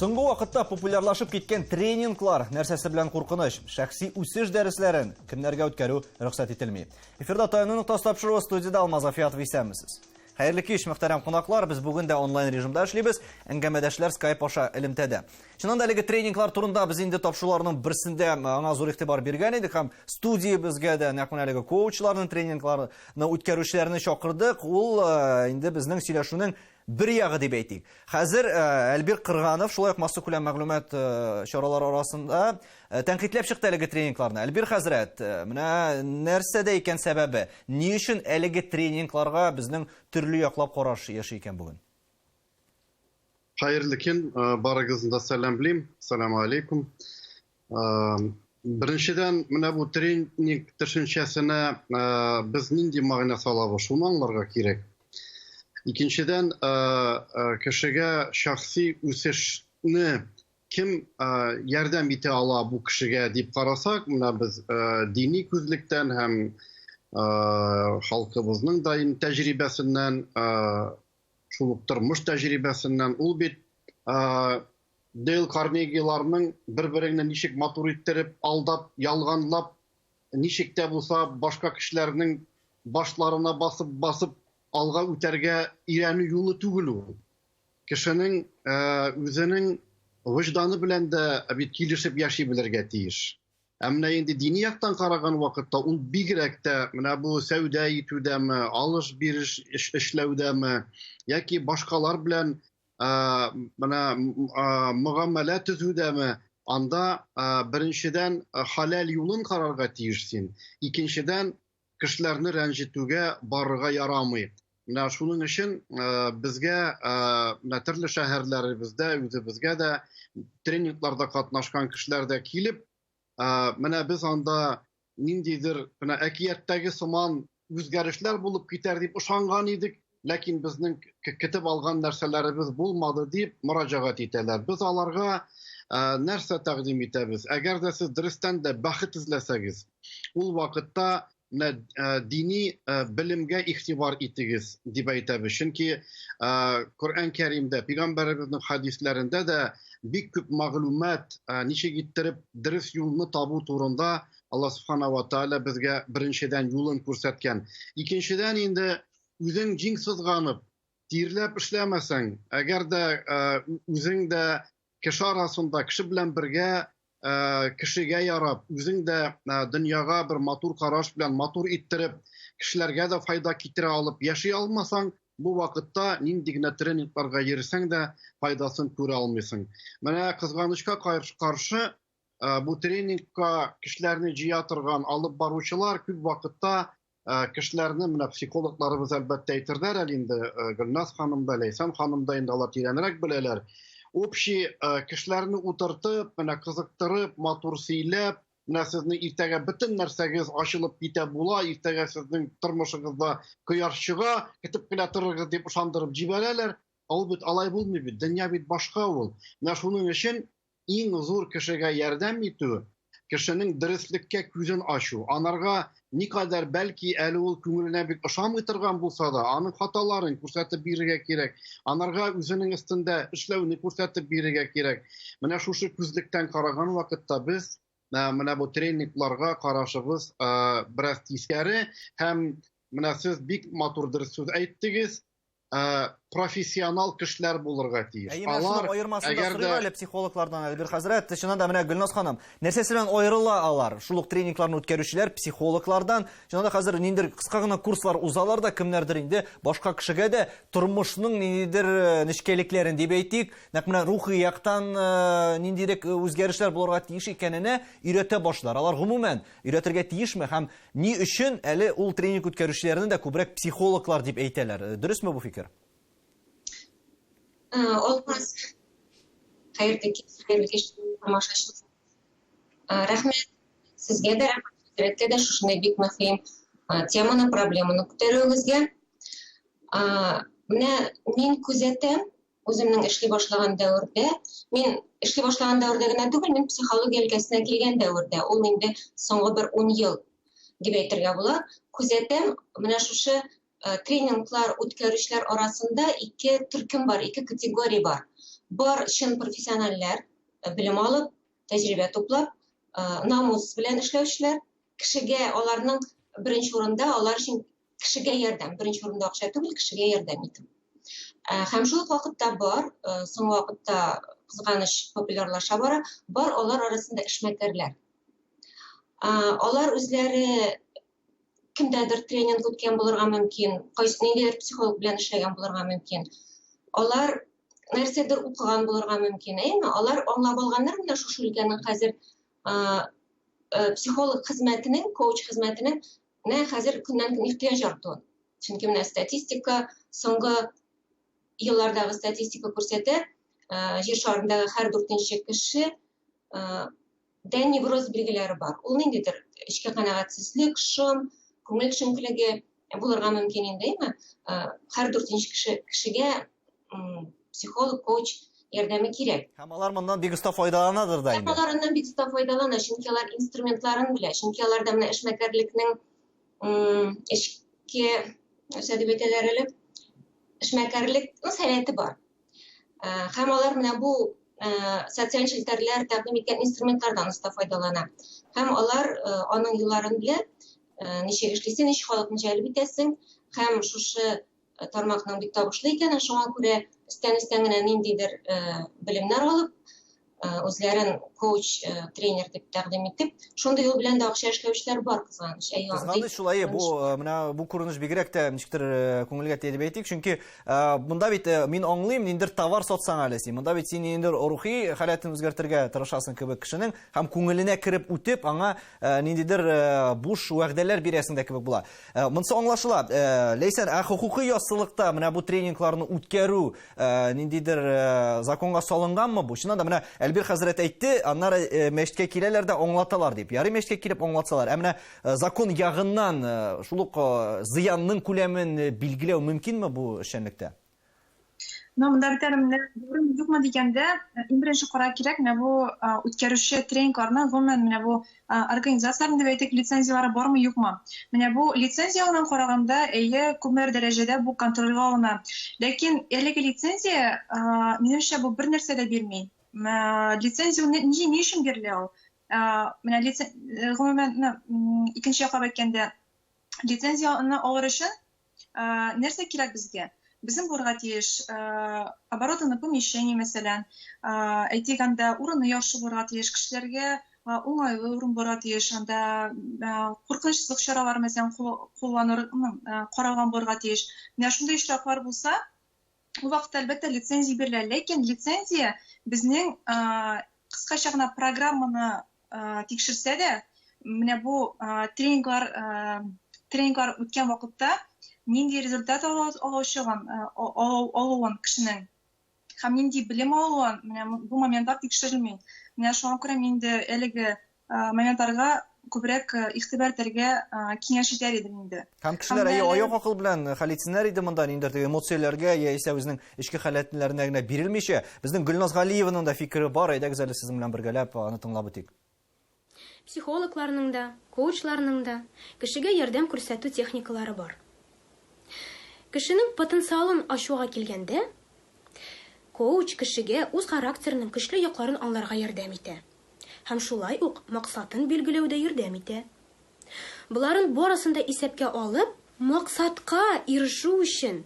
Соңгы вакытта популярлашып киткән тренинглар нәрсәсе белән куркыныч, шәхси үсеш дәресләрен кемнәргә үткәрү рөхсәт ителми. Эфирда таяну нуктасы тапшыру студияда Алмаз Афиятов исәнмесез. Хәерле кич, мөхтәрәм кунаклар, без бүген дә онлайн режимда эшлибез, әңгәмәдәшләр Skype аша элемтәдә. Чыннан да әлеге тренинглар турында без инде тапшыруларның берсендә аңа зур игътибар биргән идек һәм студия безгә дә нәкъ әлеге коучларның тренингларны үткәрүчеләрне чакырдык. Ул инде безнең сөйләшүнең bir ягы дип әйтик. Хәзер Әлбир Кырганов шулай ук массу күләм мәгълүмат чаралары арасында тәнкыйтьләп чыкты әлеге тренингларны. Әлбир хәзрәт, менә нәрсәдә икән сәбәбе? Ни өчен әлеге тренингларга безнең төрле яклап караш яши икән бүген? Хәерле көн, барыгызны да сәламлыйм. Ассаламу алейкум. Беренчедән, менә бу тренинг төшенчәсенә без нинди мәгънә салабыз, шуны аңларга кирәк. Икенчедән, кешегә шәхси үсешне кем ярдәм итә ала бу кешегә дип карасак, менә без дини күзлектән һәм халкыбызның даим тәҗрибәсеннән, шул ук тормыш тәҗрибәсеннән, ул бит Дейл Карнегиларның бер-береңне ничек матур иттереп, алдап, ялганлап, ничек тә булса башка кешеләрнең башларына басып алга үтәргә өйрәнү юлы түгел ул. Кешенең үзенең вөҗданы белән дә бит килешеп яши белергә тиеш. Әмма инде дини яктан караган вакытта ул бигрәк тә менә бу сәүдә итүдәме, алыш-бириш эшләүдәме, яки башкалар белән менә мөгамәлә төзүдәме, анда беренчедән халал юлын карарга тиеш син. Икенчедән кешеләрне рәнҗетүгә барырга ярамый. Менә шуның өчен безгә төрле шәһәрләребездә, үзебезгә дә тренингларда катнашкан кешеләр дә килеп, менә без анда ниндидер менә әкияттәге сыман үзгәрешләр булып китәр дип ышанган идек, ләкин безнең көтеп алган нәрсәләребез булмады дип мөрәҗәгать итәләр. Без аларга нәрсә тәкъдим итәбез? Әгәр дә сез дөрестән дә бәхет эзләсәгез, ул вакытта dini bilimge ihtibar itiniz diye әйтәбез. Чөнки Kur'an-ı Kerim'de, Peygamberimizin hadislerinde de бик күп мәгълүмат ничек иттереп дөрес юлны табу турында Алла Субханаһу ва Тааля безгә беренчедән юлын күрсәткән. Икенчедән инде үзең җиң сызганып, тирләп эшләмәсәң, әгәр дә үзең дә кеше арасында кеше белән бергә кешегә ярап, үзең дә дөньяга бер матур караш белән матур иттереп, кешеләргә дә файда китерә алып яши алмасаң, бу вакытта нинди генә тренингларга йөрсәң дә файдасын күрә алмыйсың. Менә кызганычка каршы бу тренингка кешеләрне җыя торган алып баручылар күп вакытта кешеләрне, менә психологларыбыз әлбәттә әйтерләр әле инде, Гөлназ ханым да, Ләйсән ханым да инде алар тирәнрәк беләләр. Общий кешеләрне утыртып, менә кызыктырып, матур сөйләп, менә сезнең иртәгә бөтен нәрсәгез ачылып китә була, иртәгә сезнең тормышыгызда кояш чыга, көтеп кенә торыгыз дип ышандырып җибәрәләр. Ул бит алай булмый бит, дөнья бит башка ул. Менә шуның өчен иң зур кешегә ярдәм итү, кешенең дөреслеккә күзен ачу, анарга никадәр бәлки әле ул күңеленә бик ышанмый торган булса да, аның хаталарын күрсәтеп бирергә кирәк. Анарга үзенең өстендә эшләүне күрсәтеп бирергә кирәк. Менә шушы күзлектән караган вакытта без менә бу тренингларга карашыбыз бераз тискәре һәм менә сез бик матур дөрес сүз әйттегез. Профессионал кешеләр булырга тиеш. Алар әгәр дә психологлардан Әлбир хәзрәт, чыннан да менә Гөлназ ханым, нәрсәсе белән аерыла алар? Шул ук тренингларны үткәрүчеләр психологлардан, чыннан да хәзер ниндидер кыска гына курслар узалар да кемнәрдер инде башка кешегә дә тормышның ниндидер нечкәлекләрен дип әйтик, нәкъ менә рухи яктан ниндидер үзгәрешләр булырга тиеш икәненә өйрәтә башлар. Алар гомумән өйрәтергә тиешме һәм ни өчен әле ул тренинг үткәрүчеләрне дә күбрәк психологлар дип әйтәләр? Дөресме бу фикер? Olmaz. Xeyirli kеш тамашачылар. Рәхмәт сезгә дә, рәхмәткә дә шушындай бик мөһим теманы, проблеманы күтәрүегезгә. Менә мин күзәтәм, үземнең эшли башлаган дәврдә, мин эшли башлаган дәврдә генә түгел, мин психология өлкәсенә килгән дәврдә, ул инде соңгы бер 10 ел дип әйтергә була. Күзәтәм, менә шушы тренинглар үткәрүчеләр арасында ике төркем бар, ике категория бар. бар чын профессионаллар, белем алып, тәҗрибә туплап, намус белән эшләүчеләр, кешегә аларның беренче урында алар өчен кешегә ярдәм, беренче урында акча түгел, кешегә ярдәм итү. Һәм шул ук вакытта бар, соңгы вакытта кызганыч популярлаша бара, бар алар арасында эшмәкәрләр. Алар үзләре кемдәдер тренинг үткән булырга мөмкин, ниндидер психолог белән эшләгән булырга мөмкин. Алар нәрсәдер укыган булырга мөмкин, әйме? Алар аңлап алганнар менә шушы өлкәнең хәзер психолог хезмәтенең, коуч хезмәтенең хәзер көннән-көн ихтыяҗ артуын. Чөнки менә статистика, соңгы еллардагы статистика күрсәтә, җир шарындагы һәр 4нче кеше невроз билгеләре бар. Ул ниндидер эчке канәгатьсезлек, шом, күңел шөмкелеге булырга мөмкин инде, әйме? Һәр 4нче кешегә психолог, коуч ярдәме кирәк. Һәм алар моннан бик оста файдаланадыр да инде. Алардан бик оста файдалана, чөнки алар инструментларын белә, чөнки аларда менә эшмәкәрлекнең эчке, нәрсә дип әйтәләр әле, эшмәкәрлек сәләте бар. Һәм алар менә бу социаль челтәрләр тәкъдим иткән инструментлардан оста файдалана. Һәм алар аның юлларын белә, ничек эшлисең, ничек халыкны җәлеп итәсең, һәм шушы тармакның бик табышлы икәнен, шуңа күрә өстән генә ниндидер белемнәр алып, үзләрен коуч, тренер дип тәкъдим итеп, шундый юл белән дә акча эшләүчеләр бар, кызганыч. Кызганыч шулай, бу күренеш бигрәк тә ничектер күңелгә тиеп әйтик, чөнки монда бит мин аңлыйм, ниндидер товар сатсаң әле син. Монда бит син ниндидер рухи халәтен үзгәртергә тырышасың кебек кешенең, һәм күңеленә кереп үтеп, аңа ниндидер буш вәгъдәләр бирәсең дә кебек була. Монысы аңлашыла. Ләйсән, хукукый яссылыкта менә бу тренингларны үткәрү ниндидер законга салынганмы бу? Чыннан да менә Әлбир хәзрәт әйтте, аннары мәчеткә киләләр дә аңлаталар дип. Ярый мәчеткә килеп аңлатсалар. Менә закон ягыннан шул ук зыянның күләмен билгеләү мөмкинме бу эшчәнлектә? Монда битәрем юкмы дигәндә, иң беренче карар кирәк, менә бу үткәрүче тренингларны гомумән менә бу организацияләрнең дип әйтик, лицензиялары бармы, юкмы? Менә бу лицензиялардан караганда, әйе, күпмедер дәрәҗәдә бу контрольгә алына. Ләкин әлеге лицензия, минемчә, бу бер нәрсә дә бирми. Лицензия ни өчен бирелә ул? Менә гомумән икенче якка әйткәндә, лицензияны алыр өчен нәрсә кирәк безгә? Безнең булырга тиеш оборудование помещение, мәсәлән, әйтик анда урыны яхшы булырга тиеш, кешеләргә уңайлы урын булырга тиеш, анда куркынычсыз чаралар мәсәлән кулланыр, каралган булырга тиеш. Менә шундый очраклар булса, ул вакытта әлбәттә лицензия бирелә, ләкин лицензия безнең кыскача гына программаны тикшерсә дә, менә бу тренинглар үткән вакытта нинди результат алуын кешенең һәм нинди белем алуын менә бу моментлар тикшерелми. Менә шуңа күрә мин дә әлеге моментларга күбрәк игътибар итәргә киңәш итәр идем инде. Һәм кешеләр аяк акыл белән хәл итсеннәр иде монда ниндидер эмоцияләргә яисә үзенең эчке халәтләренә генә бирелмичә. Безнең Гөлназ Галиеваның да фикере бар, әйдәгез әле сезнең белән бергәләп аны тыңлап үтик. Психологларның да, коучларның да кешегә ярдәм күрсәтү техникалары бар. Кешенең потенциалын ачуга килгәндә, коуч кешегә үз характерының көчле якларын аңларга ярдәм итә. Һәм шулай ук максатын билгеләүдә ярдәм итә. Буларын барысын да исәпкә алып, максатка ирешү өчен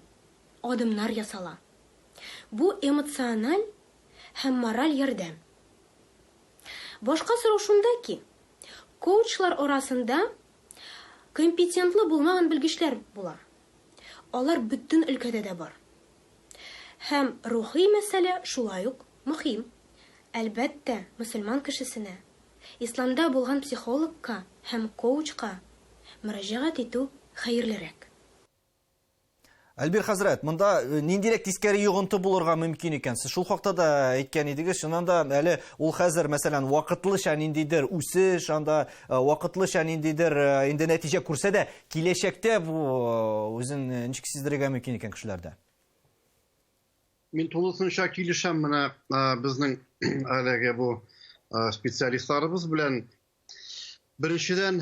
адымнар ясала. Бу эмоциональ һәм мораль ярдәм. Башка сорау шунда ки, коучлар арасында компетентлы булмаган белгечләр була. Алар бөтен өлкәдә дә бар. Һәм рухи мәсьәлә шулай ук мөһим. Әлбәттә, мөселман кешесенә исламда булган психологка һәм коучка мөрәҗәгать итү хәерлерәк. Әлбир хәзрәт, монда ниндирәк тискәре йогынты булырга мөмкин икән? Сез шул хакта да әйткән идегез, шуннан да әле ул хәзер мәсәлән вакытлыча ниндидер үсеш, анда вакытлыча ниндидер инде нәтиҗә күрсә дә, киләчәктә бу үзен ничек сиздерергә мөмкин икән кешеләрдә? Мин тулысынча килешәм менә безнең әлеге бу специалистларыбыз белән. Беренчедән,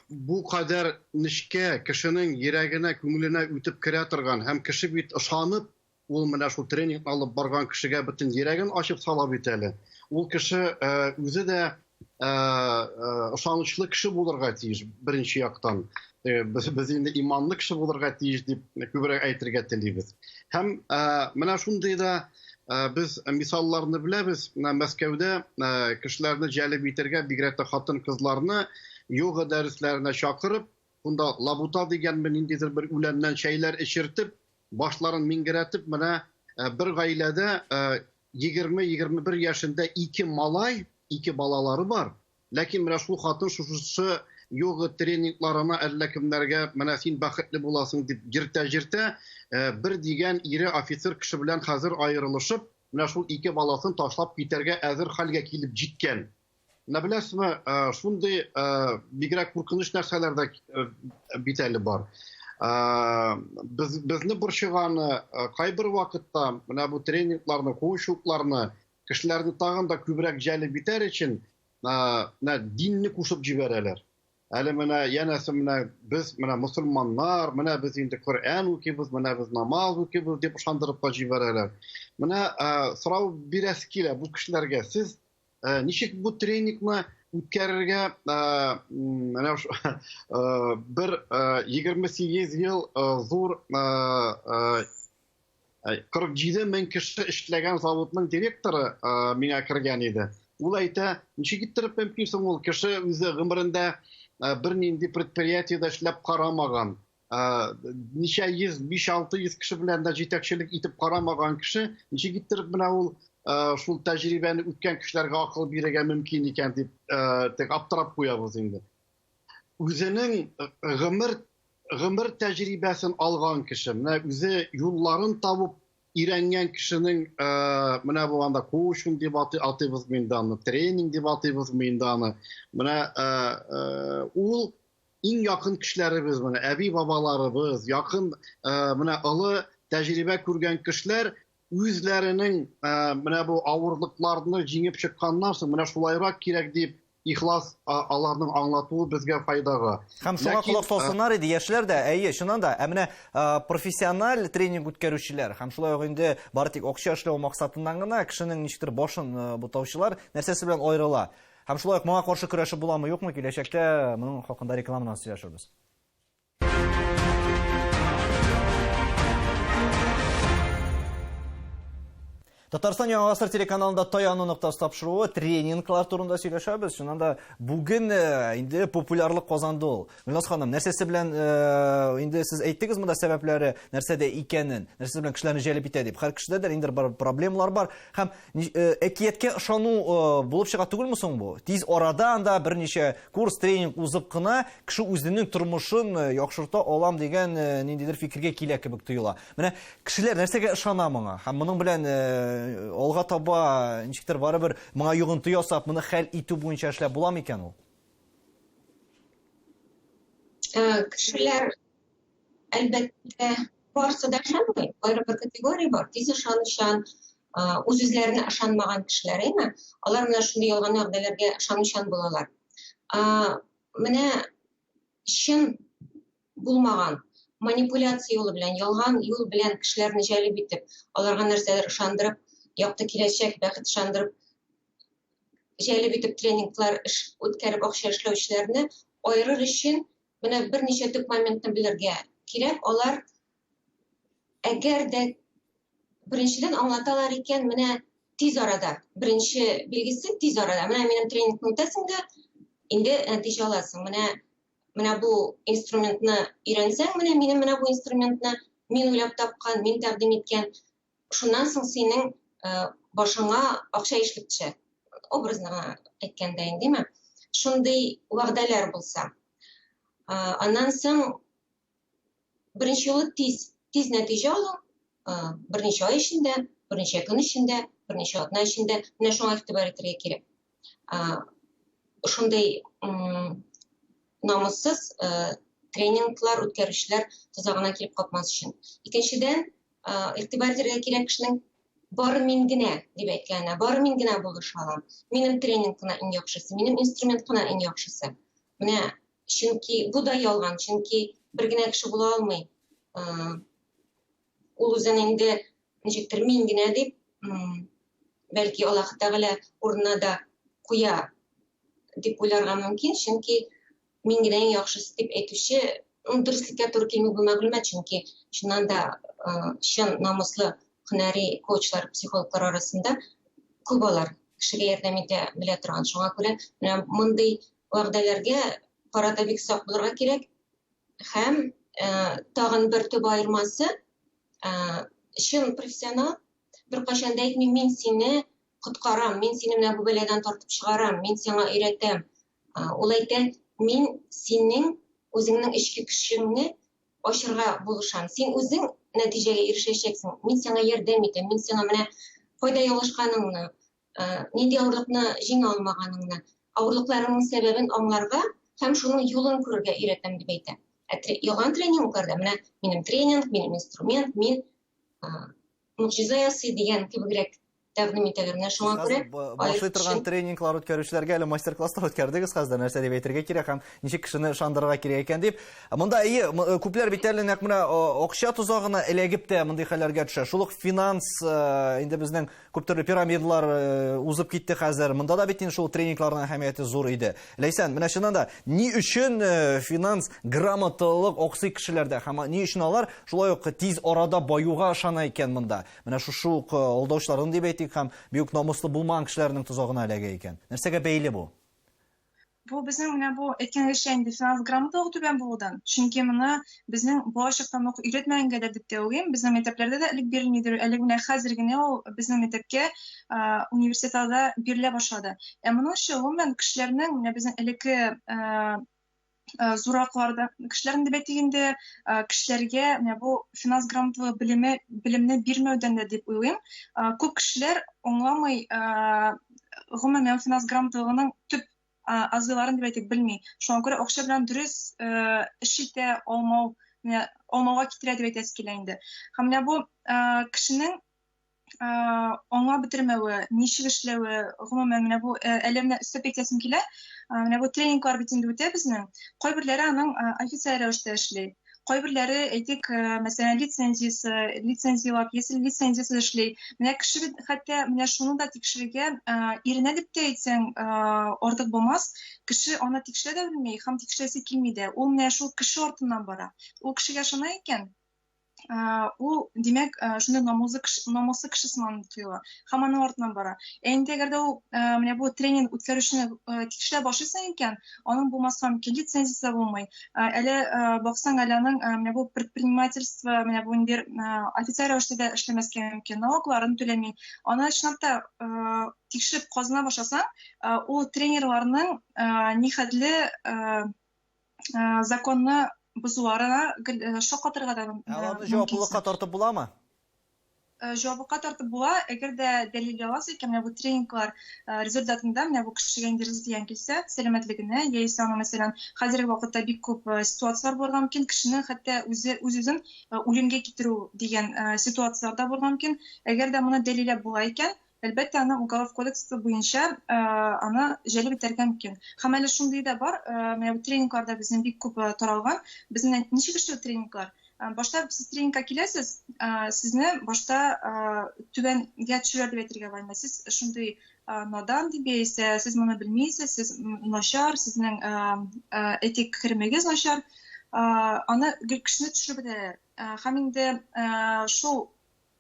бу кадәр нечкә кешенең йөрәгенә, күңеленә үтеп керә торган һәм кеше бит ышанып ул менә шул тренинг алып барган кешегә бөтен йөрәген ачып сала бит әле. Ул кеше үзе дә ышанычлы кеше булырга тиеш беренче яктан. Без инде иманлы кеше булырга тиеш дип күбрәк әйтергә телибез. Һәм менә шундый да без мисалларны беләбез. Мәскәүдә кешеләрне җәлеп итәргә, бигрәк тә хатын-кызларны йога дәресләренә чакырып, шунда лабута дигән ниндидер бер үләннән чәйләр эчертеп, башларын мингәрәтеп, менә бер гаиләдә 20-21 яшендә 2 малай, 2 балалары бар. Ләкин менә шул хатын шушы йога тренингларына әллә кемнәргә менә син бәхетле буласың дип җиртә, бер дигән ире офицер кеше белән хәзер аерылышып, менә шул 2 баласын ташлап китәргә әзер хәлгә килеп җиткән. Менә беләсезме, шундый бигрәк куркыныч нәрсәләр дә бит әле бар. Безне борчыганы кайбер вакытта менә бу тренингларны, коучлыкларны кешеләрне тагын да күбрәк җәлеп итәр өчен динне кушып җибәрәләр. Әле менә янәсе менә без менә мусульманнар, менә без инде Коръән укыйбыз, менә без намаз укыйбыз дип ышандырып та җибәрәләр. Менә сорау бирәсе килә бу кешеләргә. Сез ничек бу тренингны үткәрергә менә бер 28 ел зур 47 мең кеше эшләгән заводның директоры миңа кергән иде. Ул әйтә, ничек иттереп мөмкин соң ул кеше үзе гомерендә бер нинди предприятиедә эшләп карамаган, ничә 500-600 кеше белән дә җитәкчелек итеп карамаган кеше, ничек иттереп менә ул шул тәҗрибәне үткән кешеләргә акыл бирергә мөмкин икән дип аптырап куябыз инде. Үзенең гомер тәҗрибәсен алган кеше, менә үзе юлларын табып өйрәнгән кешенең менә бу анда коучинг дип атыйбыз инде аны, тренинг дип атыйбыз инде аны. Менә ул иң якын кешеләребез, менә әби бабаларыбыз, якын менә олы тәҗрибә күргән кешеләр үзләренең менә бу авырлыкларны җиңеп чыкканнан соң менә шулайрак кирәк дип ихлас аларның аңлатуы безгә файдага. Һәм шуңа колак салсыннар иде яшьләр дә, әйе, шуннан да, менә профессиональ тренинг үткәрүчеләр һәм шулай ук инде бары тик акча эшләү максатыннан гына кешенең ничектер башын бутаучылар нәрсәсе белән аерыла. Һәм шулай ук моңа каршы көрәше буламы, юкмы, киләчәктә моның хакында рекламадан сөйләшербез. Татарстан Яңа Гасыр телеканалында Таяну ноктасы тапшыруы тренинглар турында сөйләшәбез. Шуннан да бүген инде популярлык казанды ул. Гөлназ ханым, нәрсәсе белән инде сез әйттегез монда сәбәпләре нәрсәдә икәнен, нәрсәсе белән кешеләрне җәлеп итә дип. Һәр кешедә дә инде бар проблемалар бар. Һәм әкияткә ышану булып чыга түгелме соң бу? Тиз арада анда берничә курс, тренинг узып кына кеше үзенең тормышын яхшырта алам дигән ниндидер фикергә килә кебек тоела. Менә кешеләр нәрсәгә ышана моңа? Һәм моның белән алга таба ничектер барыбер моңа йогынты ясап, моны хәл итү буенча эшләп буламы икән ул? Кешеләр әлбәттә барысы да ышанмый. Бер категория бар. Тиз ышанучан, үз-үзләренә ышанмаган кешеләр, әйме? Алар менә шундый ялган вәгъдәләргә ышанучан булалар. Менә чын булмаган манипуляция юлы белән, ялган юл белән кешеләрне җәлеп итеп, аларга нәрсәләр ышандырып, якты киләчәк бәхет ышандырып, җәлеп итеп тренинглар үткәреп акча эшләүчеләрне аерыр өчен менә берничә төп моментны белергә кирәк. Алар әгәр дә беренчедән аңлаталар икән, менә тиз арада, беренче билгесе тиз арада, менә минем тренингны үтәсең дә инде нәтиҗә аласың. Менә бу инструментны өйрәнсәң, менә бу инструментны мин уйлап тапкан, мин тәкъдим иткән. Шуннан соң синең башыңа акча ишелеп төшә. Образны әйткәндә инде, шундый вәгъдәләр булса. Аннан соң беренче юлы тиз нәтиҗә алу, берничә ай эчендә, берничә көн эчендә, берничә атна эчендә, менә шуңа игътибар итәргә кирәк. Шундый намуссыз тренинглар үткәрүчеләр тозагына килеп капмас өчен. Икенчедән, игътибар итәргә кирәк кешенең бары мин генә дип әйткәненә, бары мин генә булыша алам. Минем тренинг кына иң яхшысы, минем инструмент кына иң яхшысы. Менә чөнки бу да ялган, чөнки бер генә кеше була алмый. Ул үзен инде ничектер мин генә дип, бәлки Аллаһ Тәгалә урынына да куя дип уйларга мөмкин, чөнки мин генә иң яхшысы дип әйтүче дөреслеккә туры килми бу мәгълүмат, чөнки чыннан да чын намуслы һөнәри коучлар, психологлар арасында күп алар кешегә ярдәм итә белә торган. Шуңа күрә менә мондый вәгъдәләргә карата бик сак булырга кирәк. Һәм тагын бер төп аермасы, чын профессионал беркайчан да әйтми, мин сине коткарам, мин сине менә бу бәладән тартып чыгарам, мин сиңа өйрәтәм. Ул әйтә, мин синең үзеңнең эчке көчеңне ачырга булышам. Син үзең нәтиҗәгә ирешәчәксең. Мин сиңа ярдәм итәм. Мин сиңа менә кайда ялгышканыңны, нинди авырлыкны җиңә алмаганыңны, авырлыкларыңның сәбәбен аңларга һәм шуның юлын күрергә өйрәтәм дип әйтә. Ялган тренингларда менә минем тренинг, минем инструмент, мин муҗиза ясый дигән кебегрәк тәкъдим итәләр. Менә шуңа күрә башлый торган тренинглар үткәрүчеләргә әле мастер-класслар үткәрдегез хәзер, нәрсә дип әйтергә кирәк һәм ничек кешене ышандырырга кирәк икән дип. Монда күпләр бит әле нәкъ менә акча тузагына эләгеп тә мондый хәлләргә төшә. Шул ук финанс, инде безнең күп төрле пирамидалар узып китте хәзер. Монда да бит инде шул тренингларның әһәмияте зур иде. Ләйсән, менә чыннан да ни өчен финанс грамоталык аксый кешеләрдә һәм ни өчен алар шулай ук тиз арада баюга ышана икән монда? Менә шушы алдаучыларның дип әйтик һәм бик намуслы булмаган кешеләрнең тузагына эләгә икән. Нәрсәгә бәйле бу? Бу безнең менә бу әйткән эшәнде финанс грамоталык түбән булудан. Чөнки моны безнең балачактан ук өйрәтмәгәнгә дип тә уйлыйм. Безнең мәктәпләрдә дә элек бирелмидер. Әле менә хәзер генә ул безнең мәктәпкә университетта бирелә башлады. Моның өчен гомумән кешеләрнең менә безнең элекке зуракларда кешеләрнең дип әйтгәндә кешеләргә менә бу финанс грамоталык белемне бирмәүдән дә дип уйлыйм. Күп кешеләр аңламый гомумән финанс грамоталыгының төп азгыларын дип әйтеп белми. Шуңа күрә акча белән дөрес эш итә алмауга китерә дип әйтәсе килә инде. Һәм менә бу кешенең аңлап бетермәве, ничек эшләве, гомумән менә бу әле менә өстәп әйтәсем килә. Менә бу тренинглар бит инде үтә безнең. Кайберләре аның официаль рәвештә эшли. Кайберләре әйтик, мәсәлән, лицензиялап, яисә лицензиясыз эшли. Менә кеше бит хәтта менә шуны да тикшерергә иренә дип тә әйтсәң артык булмас. Кеше аны тикшерә дә белми, һәм тикшерәсе килми дә. Ул менә шул кеше артыннан бара. Ул кешегә ышана икән. Ул димәк шундый намуслы кеше сыман тоела. Һәм аның артыннан бара. Инде әгәр дә ул менә бу тренинг үткәрүчене тикшерә башлыйса икән, аның булмаса мөмкин лицензиясе булмый. Әле баксаң әле аның менә бу предпринимательство, менә бу инде официаль рәвештә дә эшләмәскә мөмкин. Налогларын түләми. Аны чынлап та тикшереп казына башласаң, ул тренерларның нихәтле законны бузуларына шаккатырга да Аларны җаваплылыкка тартып буламы? Җаваплылыкка тартып була, әгәр дә дәлил аласы икән, менә бу тренинглар результатында менә бу кешегә инде зыян килсә, сәламәтлегенә, яисә аны мәсәлән, хәзерге вакытта бик күп ситуациялар булырга мөмкин, кешене хәтта үзен үлемгә китерү дигән ситуациялар да булырга мөмкин. Әгәр дә моны дәлилләп була икән, әлбәттә аны Уголовный кодекс буенча аны җәлеп итәргә мөмкин. Һәм әле шундый да бар, менә бу тренингларда безнең бик күп таралган. Безнең ничек эшләү тренинглар? Башта сез тренингка киләсез, сезне башта түбәнгә төшерә дип әйтергә булмый. Сез шундый надан дип яисә, сез моны белмисез, сез начар, сезнең этик хөрмәгез начар. Аны кешене төшереп бирә. Һәм инде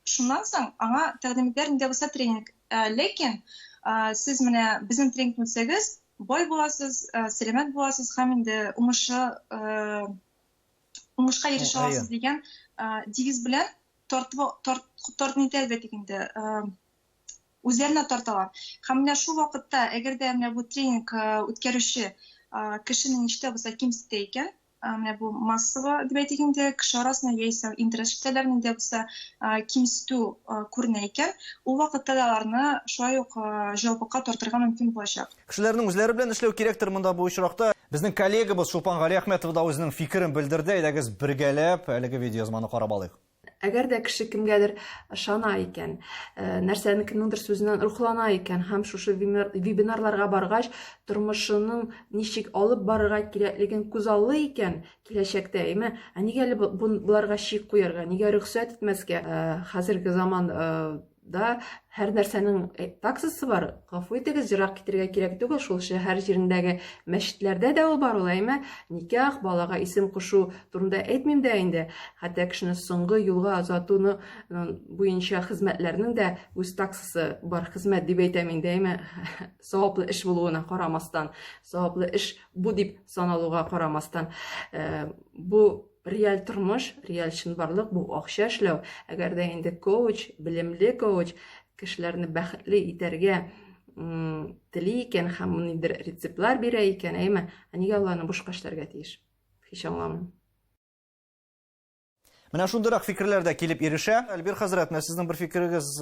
шуннан соң аңа тәкъдим итәр инде булса тренинг. Ләкин сез менә безнең тренингны үтсәгез, бай буласыз, сәламәт буласыз һәм инде уңышка ирешә аласыз дигән дигез белән тартып итә дип инде үзләренә тарталар. Һәм менә шул вакытта, әгәр дә менә бу тренинг үткәрүче кешенең ничек булса кимсетә икән, менә бу массовый дип әйтик инде, кеше арасында яисә интернет-ситәләрендә булса кимсетү күренә икән, ул вакытта да аларны шулай ук җавапка тартырга мөмкин булачак. Кешеләрнең үзләре белән эшләү кирәктер монда бу очракта. Безнең коллегабыз Шулпан Галиәхмәтов да үзенең фикерен белдерде. Әйдәгез бергәләп әлеге видеоязманы карап алыйк. Әгәр дә кеше кемгәдер ышана икән, нәрсәне кемнеңдер сүзеннән рухлана икән һәм шушы вебинарларга баргач, тормышының ничек алып барырга кирәклеген күзаллый икән киләчәктә, нигә әле буларга шик куярга, нигә рөхсәт итмәскә? Хәзерге заманда һәр нәрсәнең таксасы бар. Гафу итегез, җырак китергә кирәк түгел, шул шәһәр җирендәге мәчетләрдә дә ул бар ул, никах, балага исем кушу турында әйтмим дә инде. Хәтта кешене соңгы юлга озатуны буенча хезмәтләрнең дә үз таксасы бар, хезмәт дип әйтәм инде, саваплы эш булуына карамастан, саваплы эш бу дип саналуга карамастан. Бу реаль тормыш, реаль чынбарлык, бу акча эшләү. Әгәр дә инде коуч, билемле коуч кешеләрне бәхетле итәргә тели икән һәм ниндидер рецептлар бирә икән, нигә уларны бушка эшләргә тиеш? Һич аңламыйм. Менә шундыйрак фикерләр дә килеп ирешә. Әлбир хәзрәт, сезнең бер фикерегез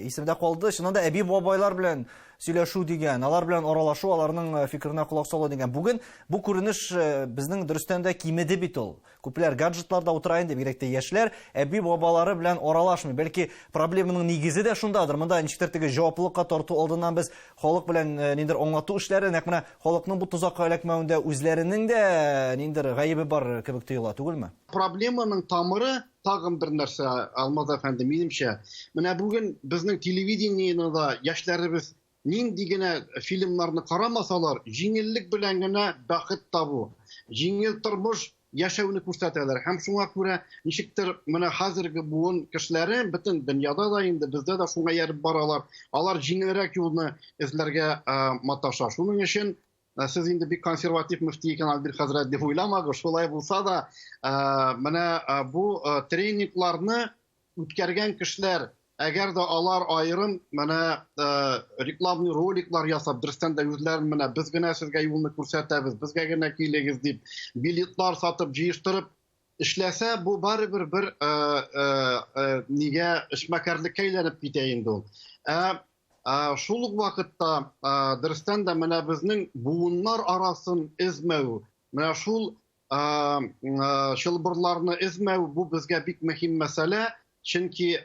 исемдә калды. Чыннан әби бабайлар белән сөйләшү дигән, алар белән аралашу, аларның фикеренә колак салу дигән. Бүген бу күренеш безнең дөрестән дә кимеде бит ул. Күпләр гаджетларда утыра инде, бигрәк тә яшьләр әби бабалары белән аралашмый. Бәлки проблеманың нигезе дә шундадыр. Монда ничектер теге җаваплылыкка тарту алдыннан без халык белән ниндидер аңлату эшләре, нәкъ менә халыкның бу тузакка эләкмәвендә үзләренең дә ниндидер гаебе бар кебек тоела, түгелме? Проблеманың тамыры тагын бер нәрсә, Алмаз әфәнде, минемчә. Менә бүген безнең телевидениеда яшьләребез нинди генә фильмнарны карамасалар, җиңеллек белән генә бәхет табу, җиңел тормыш яшәүне күрсәтәләр. Һәм шуңа күрә ничектер менә хәзерге буын кешеләре бөтен дөньяда да инде бездә дә шуңа ярып баралар. Алар җиңелрәк юлны эзләргә маташа. Шуның өчен сез инде бик консерватив мөфти икән, Әлбир хәзрәт, дип уйламагыз. Шулай булса да, менә бу тренингларны үткәргән кешеләр, әгәр дә алар аерым менә рекламный роликлар ясап, дөрестән дә үзләрен менә без генә сезгә юлны күрсәтәбез, безгә генә килегез дип, билетлар сатып, җыештырып эшләсә, бу барыбер бер нигә эшмәкәрлеккә әйләнеп китә инде ул. Шул ук вакытта дөрестән дә менә безнең буыннар арасын эзмәү, менә шул чылбырларны эзмәү, бу безгә бик мөһим мәсьәлә, чөнки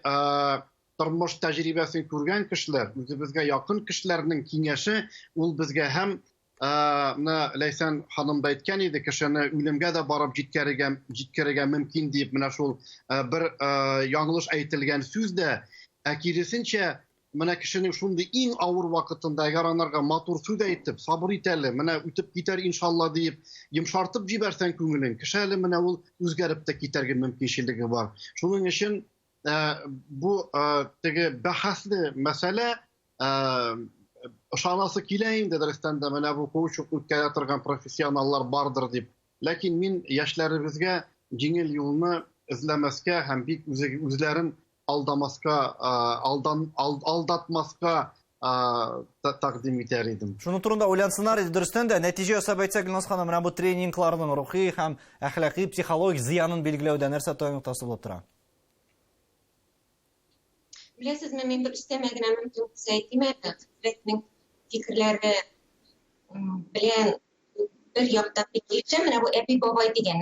тормыш тәҗрибәсен күргән кешеләр, үзебезгә якын кешеләрнең киңәше, ул безгә һәм Ләйсән ханым да әйткән иде, кешене үлемгә дә барып җиткерергә мөмкин дип, менә шул бер яңлыш әйтелгән сүз дә, киресенчә, менә кешенең шундый иң авыр вакытында, әгәр анарга матур сүз әйтеп, сабыр ит әле, менә үтеп китәр иншалла дип, йомшартып җибәрсәң күңелен, кеше әле менә ул үзгәреп тә китәргә мөмкинчелеге бар. Шуның өчен бу теге бәхәсле мәсьәлә ышанасы килә инде дөрестән дә, менә бу коучлык үткәрә торган профессионаллар бардыр дип. Ләкин мин яшьләребезгә җиңел юлны эзләмәскә һәм бик үзләрен алдамаска, алдатмаска тәкъдим итәр идем. Шуның турында уйлансыннар иде, дөрестән дә нәтиҗә ясап әйтсәк, Гөлназ ханым, менә бу тренингларның рухи һәм әхлакый, психологик зыянын билгеләүдә нәрсә таяныктасы булып тора? Беләсезме, мин бер өстәмә генә мөмкин булса әйтим әле, хәзрәтнең фикерләре белән бер яктан килешәм. Менә бу әби бабай дигән,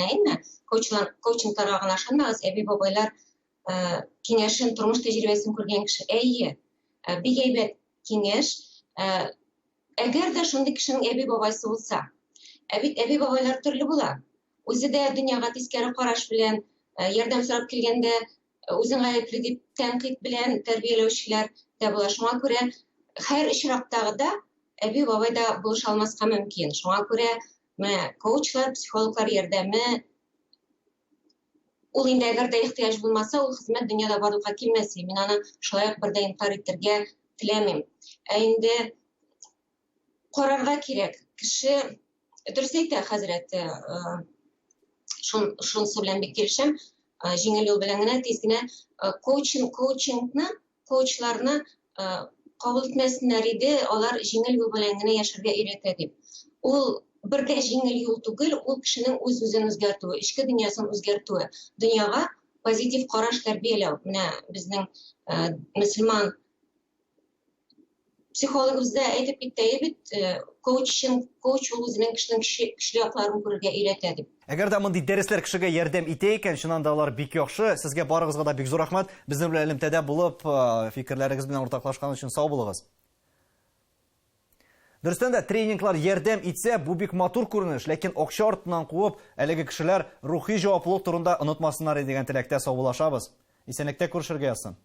коучингларга гына ышанмагыз, әби бабайлар киңәшен, тормыш тәҗрибәсен күргән кеше. Бик әйбәт киңәш. Әгәр дә шундый кешенең әби бабайсы булса, бит әби бабайлар төрле була. Үзе дә дөньяга тискәре караш белән, ярдәм сорап килгәндә үзен гаепле дип тәнкыйть белән тәрбияләүчеләр дә була. Шуңа күрә һәр очрактагыда әби бабай да булыша алмаска мөмкин. Шуңа күрә коучлар, психологлар ярдәме, ул инде әгәр дә ихтыяҗ булмаса, ул хезмәт дөньяда барлыкка килмәс. Мин аны шулай ук бердә инкар итәргә теләмим. Инде карарга кирәк. Кеше дөрес әйтә хәзрәт, шунысы белән бик килешәм. Җиңел юл белән генә, тиз генә коучингны, коучларны кабул итмәсеннәр иде, алар җиңел юл белән генә яшәргә өйрәтә дип. Ул бер дә җиңел юл түгел, ул кешенең үз-үзен үзгәртүе, ичке дөньясын үзгәртүе, дөньяга позитив караш тәрбияләү. Менә безнең мөселман Психологыбызда әйтеп китте бит, коуч ул үзенең кешелек якларын күрергә өйрәтә дип. Әгәр дә мондый дәресләр кешегә ярдәм итә икән, шуннан да алар бик яхшы. Сезгә барыгызга да бик зур рәхмәт. Безнең белән элемтәдә булып, фикерләрегез белән уртаклашкан өчен сау булыгыз. Дөрестән дә тренинглар ярдәм итсә, бу бик матур күренеш, ләкин акча артыннан куып, әлеге кешеләр рухи җаваплылык турында онытмасыннар дигән теләктә саубуллашабыз. Исәнлектә күрешергә язсын.